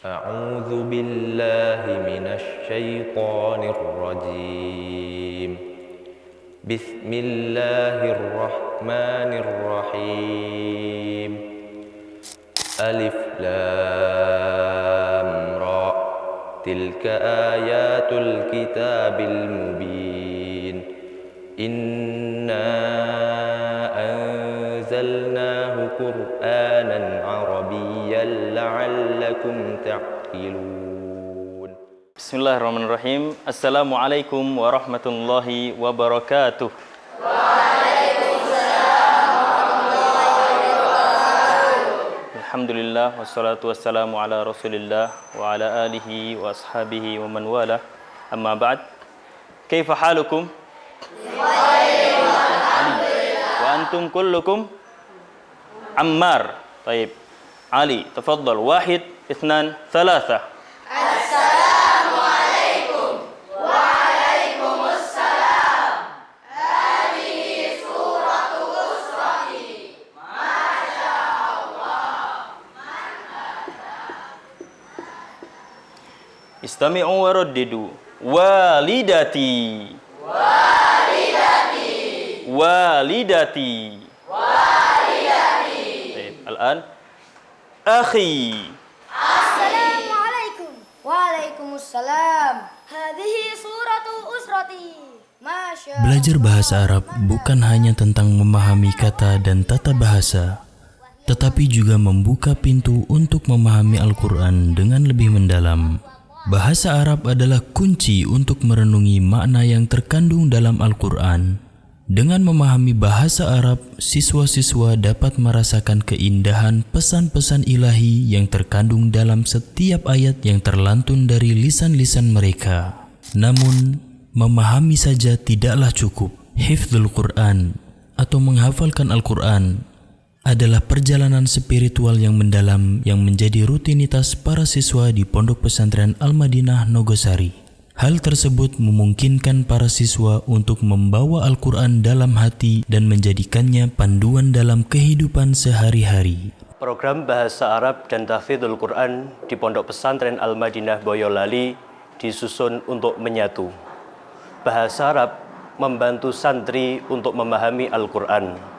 أعوذ بالله من الشيطان الرجيم بسم الله الرحمن الرحيم ألف لام را تلك آيات الكتاب المبين إنا أنزلناه قرآنا عربيا لعلكم تعقلون. Bismillahirrahmanirrahim. Assalamualaikum warahmatullahi wabarakatuh. Alhamdulillah wassalatu wassalamu ala Rasulillah wa ala alihi wa ashabihi wa man wala. Amma ba'd. Kaifa halukum? Wa antum kullukum Ammar. Taib. Ali, tafaddal. Wahid, ithnan, thalatha. Istami'u wa raddidu. Walidati. Walidati. Baik, al-an akhi. Assalamualaikum. Waalaikumsalam. Hadhihi suratu usrati. Masya. Belajar bahasa Arab bukan hanya tentang memahami kata dan tata bahasa, tetapi juga membuka pintu untuk memahami Al-Quran dengan lebih mendalam. Bahasa Arab adalah kunci untuk merenungi makna yang terkandung dalam Al-Quran. Dengan memahami bahasa Arab, siswa-siswa dapat merasakan keindahan pesan-pesan ilahi yang terkandung dalam setiap ayat yang terlantun dari lisan-lisan mereka. Namun, memahami saja tidaklah cukup. Hifdzul Quran atau menghafalkan Al-Quran adalah perjalanan spiritual yang mendalam yang menjadi rutinitas para siswa di Pondok Pesantren Al-Madinah Nogosari. Hal tersebut memungkinkan para siswa untuk membawa Al-Quran dalam hati dan menjadikannya panduan dalam kehidupan sehari-hari. Program Bahasa Arab dan Tahfidzul Quran di Pondok Pesantren Al-Madinah Boyolali disusun untuk menyatu. Bahasa Arab membantu santri untuk memahami Al-Quran.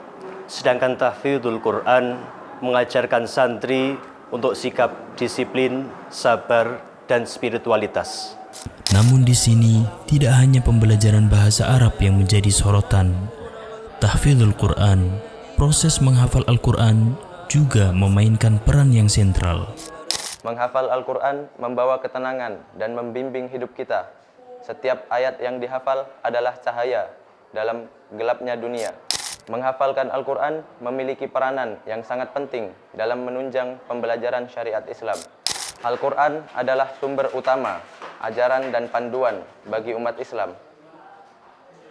Sedangkan tahfidzul Quran mengajarkan santri untuk sikap disiplin, sabar, dan spiritualitas. Namun di sini tidak hanya pembelajaran bahasa Arab yang menjadi sorotan. Tahfidzul Quran, proses menghafal Al-Quran juga memainkan peran yang sentral. Menghafal Al-Quran membawa ketenangan dan membimbing hidup kita. Setiap ayat yang dihafal adalah cahaya dalam gelapnya dunia. Menghafalkan Al-Quran memiliki peranan yang sangat penting dalam menunjang pembelajaran syariat Islam. Al-Quran adalah sumber utama, ajaran dan panduan bagi umat Islam.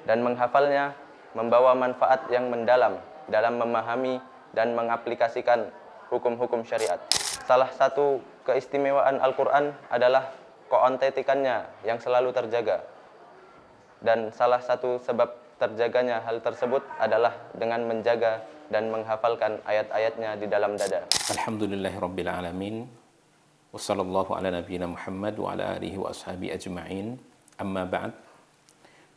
Dan menghafalnya membawa manfaat yang mendalam dalam memahami dan mengaplikasikan hukum-hukum syariat. Salah satu keistimewaan Al-Quran adalah keautentikannya yang selalu terjaga. Dan salah satu sebab terjaganya hal tersebut adalah dengan menjaga dan menghafalkan ayat-ayatnya di dalam dada. Alhamdulillahirabbil alamin. Wassallallahu ala nabiyyina Muhammad wa ala alihi wa ashabi ajma'in. Amma ba'd.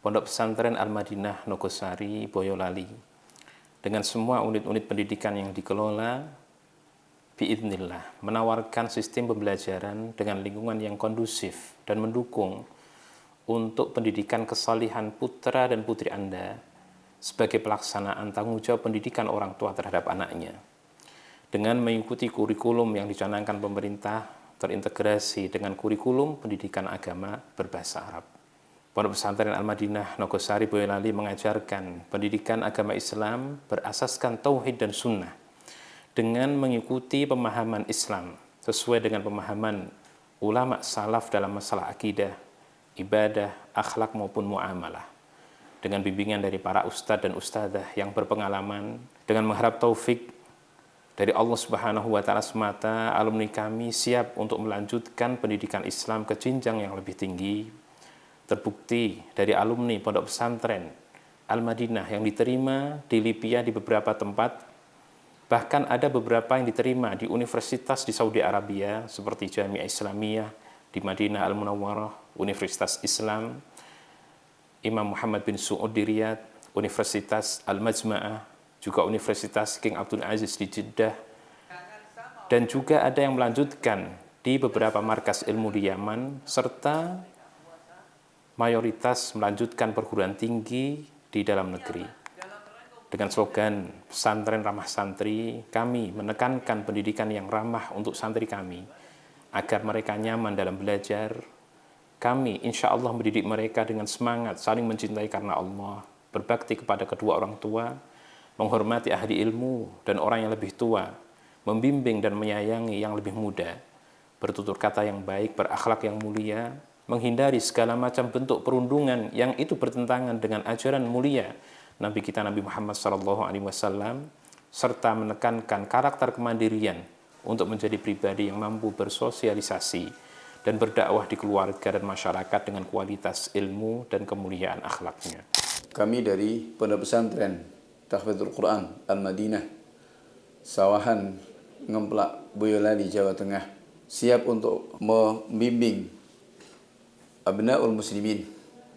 Pondok Pesantren Al-Madinah Nogosari Boyolali dengan semua unit-unit pendidikan yang dikelola biidznillah menawarkan sistem pembelajaran dengan lingkungan yang kondusif dan mendukung untuk pendidikan kesalihan putra dan putri Anda sebagai pelaksanaan tanggung jawab pendidikan orang tua terhadap anaknya. Dengan mengikuti kurikulum yang dicanangkan pemerintah terintegrasi dengan kurikulum pendidikan agama berbahasa Arab. Pondok Pesantren Al-Madinah Nogosari Boyolali mengajarkan pendidikan agama Islam berasaskan tauhid dan sunnah dengan mengikuti pemahaman Islam sesuai dengan pemahaman ulama salaf dalam masalah akidah, ibadah, akhlak maupun muamalah. Dengan bimbingan dari para ustadz dan ustadzah yang berpengalaman, dengan mengharap taufik dari Allah Subhanahu wa Ta'ala semata, alumni kami siap untuk melanjutkan pendidikan Islam ke jenjang yang lebih tinggi. Terbukti dari alumni Pondok Pesantren Al-Madinah yang diterima di Libya di beberapa tempat Bahkan ada beberapa yang diterima di universitas di Saudi Arabia seperti Jami'ah Islamiyah di Madinah Al-Munawwarah, Universitas Islam, Imam Muhammad bin Saud di Riyadh, Universitas Al-Majma'ah, juga Universitas King Abdul Aziz di Jeddah, dan juga ada yang melanjutkan di beberapa markas ilmu di Yaman, serta mayoritas melanjutkan perguruan tinggi di dalam negeri. Dengan slogan pesantren ramah santri, kami menekankan pendidikan yang ramah untuk santri kami, agar mereka nyaman dalam belajar. Kami insya Allah mendidik mereka dengan semangat saling mencintai karena Allah, berbakti kepada kedua orang tua, menghormati ahli ilmu dan orang yang lebih tua, membimbing dan menyayangi yang lebih muda, bertutur kata yang baik, berakhlak yang mulia, menghindari segala macam bentuk perundungan yang itu bertentangan dengan ajaran mulia Nabi kita Nabi Muhammad SAW, serta menekankan karakter kemandirian untuk menjadi pribadi yang mampu bersosialisasi dan berdakwah di keluarga dan masyarakat dengan kualitas ilmu dan kemuliaan akhlaknya. Kami dari Pondok Pesantren Tahfidzul Quran Al-Madinah, Sawahan, Ngemplak, Boyolali, Jawa Tengah, siap untuk membimbing abnaul muslimin,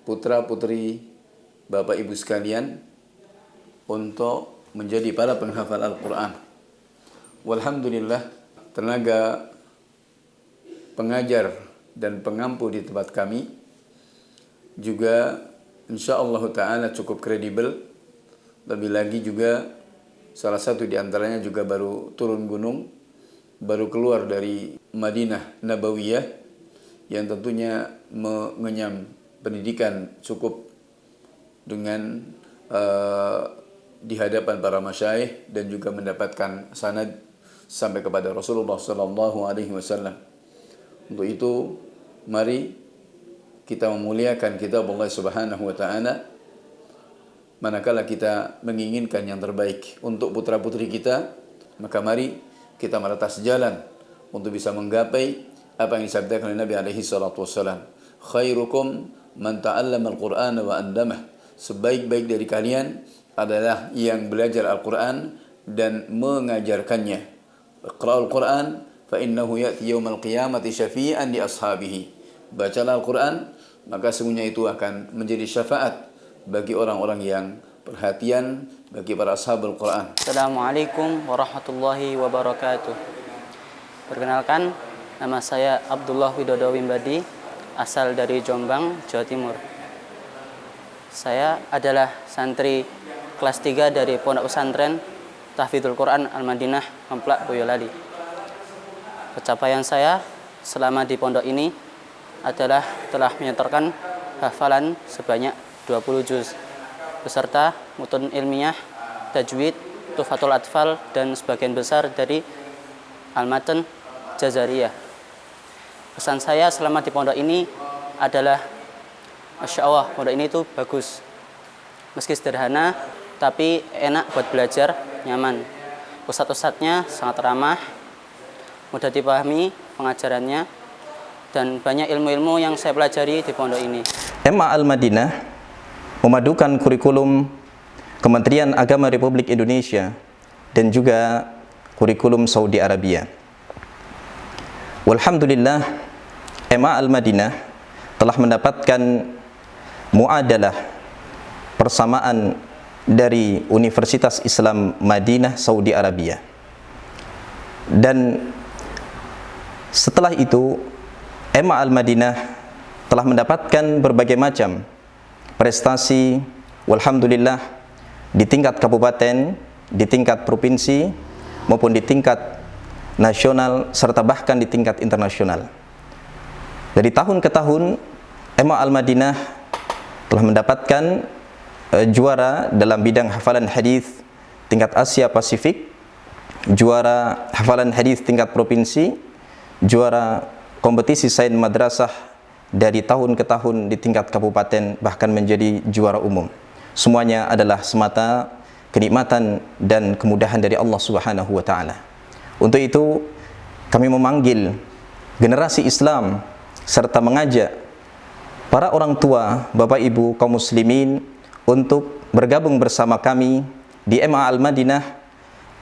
putra-putri Bapak Ibu sekalian, untuk menjadi para penghafal Al-Quran. Walhamdulillah, tenaga pengajar dan pengampu di tempat kami juga insyaallah ta'ala cukup kredibel. Lebih lagi juga salah satu di antaranya juga baru turun gunung, baru keluar dari Madinah Nabawiyah, yang tentunya mengenyam pendidikan cukup dengan di hadapan para masyayikh dan juga mendapatkan sanad sampai kepada Rasulullah sallallahu alaihi wasallam. Untuk itu, mari kita memuliakan kitab Allah Subhanahu wa taala manakala kita menginginkan yang terbaik untuk putra-putri kita, maka mari kita meretas jalan untuk bisa menggapai apa yang disabdakan oleh Nabi alaihi salatu wasallam. Khairukum man ta'allama al-Qur'ana wa 'allamah. Sebaik-baik dari kalian adalah yang belajar Al-Quran dan mengajarkannya. Iqra'ul Quran fa innahu ya'ti yaumal qiyamati syafi'an li ashabihi. Bacalah Al-Quran, maka sesungguhnya itu akan menjadi syafaat bagi orang-orang yang perhatian, bagi para ashabul Quran. Assalamualaikum warahmatullahi wabarakatuh. Perkenalkan, nama saya Abdullah Widodo Wimbadi, asal dari Jombang, Jawa Timur. Saya adalah santri kelas 3 dari Pondok Pesantren Tahfidzul Quran Al-Madinah, Ngemplak, Boyolali. Pencapaian saya selama di pondok ini adalah telah menyetorkan hafalan sebanyak 20 juz, beserta mutun ilmiah, tajwid, tufatul atfal, dan sebagian besar dari al-matan jazariyah. Pesan saya selama di pondok ini adalah, Masya Allah, pondok ini itu bagus. Meski sederhana, tapi enak buat belajar, nyaman. Ustadz-ustadznya sangat ramah, mudah dipahami pengajarannya, dan banyak ilmu-ilmu yang saya pelajari di pondok ini. MA Al-Madinah memadukan kurikulum Kementerian Agama Republik Indonesia dan juga kurikulum Saudi Arabia. Walhamdulillah, MA Al-Madinah telah mendapatkan muadalah persamaan dari Universitas Islam Madinah Saudi Arabia. Dan setelah itu MA Al-Madinah telah mendapatkan berbagai macam prestasi, walhamdulillah, di tingkat kabupaten, di tingkat provinsi, maupun di tingkat nasional, serta bahkan di tingkat internasional. Dari tahun ke tahun, MA Al-Madinah telah mendapatkan juara dalam bidang hafalan hadis tingkat Asia Pasifik, juara hafalan hadis tingkat provinsi, juara kompetisi sains madrasah dari tahun ke tahun di tingkat kabupaten, bahkan menjadi juara umum. Semuanya adalah semata kenikmatan dan kemudahan dari Allah Subhanahu wa taala. Untuk itu, kami memanggil generasi Islam serta mengajak para orang tua, Bapak Ibu kaum muslimin untuk bergabung bersama kami di MA Al-Madinah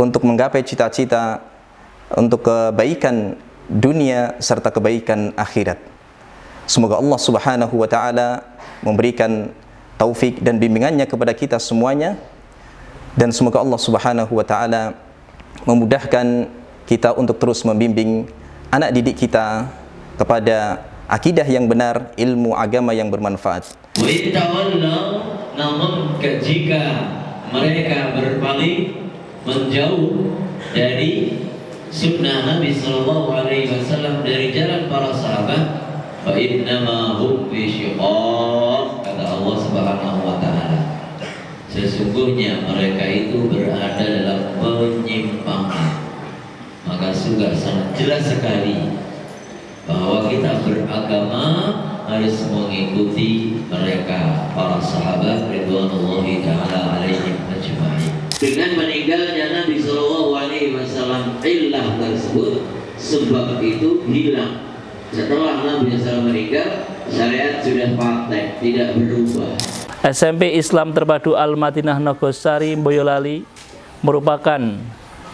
untuk menggapai cita-cita untuk kebaikan dunia serta kebaikan akhirat. Semoga Allah Subhanahu wa taala memberikan taufik dan bimbingannya kepada kita semuanya, dan semoga Allah Subhanahu wa taala memudahkan kita untuk terus membimbing anak didik kita kepada akidah yang benar, ilmu agama yang bermanfaat. Namun jika mereka berpaling menjauh dari sunnah Nabi Sallallahu Alaihi Wasallam, dari jalan para sahabat, fa innama hum fi shiqaq, kata Allah Subhanahu Wa Taala, sesungguhnya mereka itu berada dalam penyimpangan. Maka sudah sangat jelas sekali bahwa kita beragama harus mengikuti mereka, para sahabat ridwanullahi ta'ala alaihim ajma'in. Dengan meninggalnya Nabi Sallallahu Alaihi Wasallam, illah tersebut, sebab itu hilang. Setelah Nabi SAW meninggal, syariat sudah paten, tidak berubah. SMP Islam Terpadu Al-Madinah Nogosari Boyolali merupakan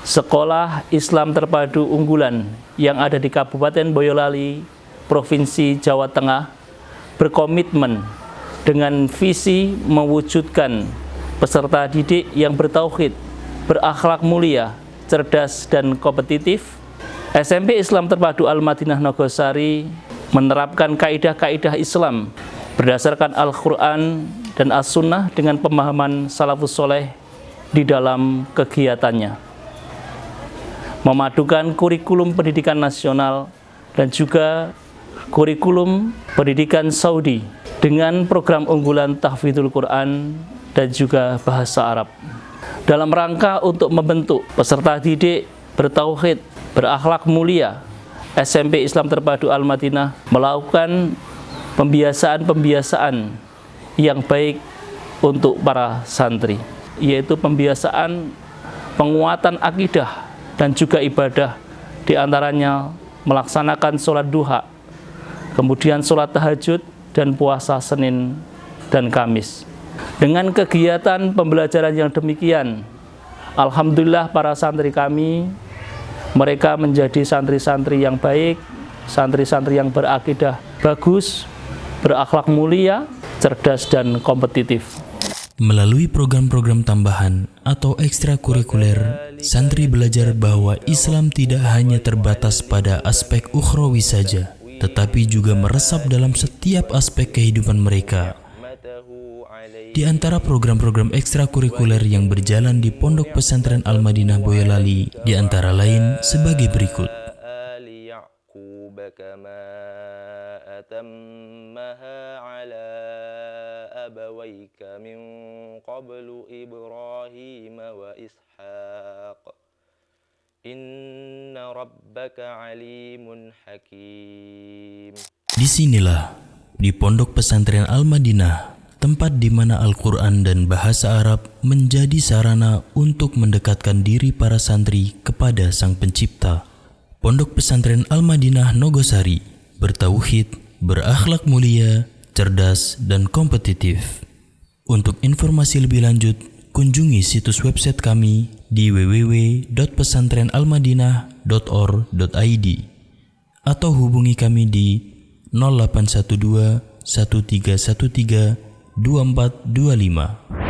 sekolah Islam terpadu unggulan yang ada di Kabupaten Boyolali, Provinsi Jawa Tengah, berkomitmen dengan visi mewujudkan peserta didik yang bertauhid, berakhlak mulia, cerdas dan kompetitif. SMP Islam Terpadu Al-Madinah Nogosari menerapkan kaidah-kaidah Islam berdasarkan Al-Quran dan As-Sunnah dengan pemahaman salafus soleh di dalam kegiatannya. Memadukan kurikulum pendidikan nasional dan juga kurikulum pendidikan Saudi dengan program unggulan tahfidzul Quran dan juga bahasa Arab. Dalam rangka untuk membentuk peserta didik bertauhid, berakhlak mulia, SMP Islam Terpadu Al-Madinah melakukan pembiasaan-pembiasaan yang baik untuk para santri, yaitu pembiasaan penguatan akidah dan juga ibadah, diantaranya melaksanakan sholat duha, kemudian sholat tahajud dan puasa Senin dan Kamis. Dengan kegiatan pembelajaran yang demikian, alhamdulillah para santri kami, mereka menjadi santri-santri yang baik, santri-santri yang berakidah bagus, berakhlak mulia, cerdas dan kompetitif. Melalui program-program tambahan atau ekstrakurikuler, santri belajar bahwa Islam tidak hanya terbatas pada aspek ukhrawi saja, tetapi juga meresap dalam setiap aspek kehidupan mereka. Di antara program-program ekstrakurikuler yang berjalan di Pondok Pesantren Al-Madinah Boyolali, di antara lain sebagai berikut. Disinilah, di Pondok Pesantren Al-Madinah, tempat di mana Al-Quran dan bahasa Arab menjadi sarana untuk mendekatkan diri para santri kepada Sang Pencipta. Pondok Pesantren Al-Madinah Nogosari bertauhid, berakhlak mulia, cerdas, dan kompetitif. Untuk informasi lebih lanjut, kunjungi situs website kami di www.pesantrenalmadinah.or.id atau hubungi kami di 0812 1313 2425.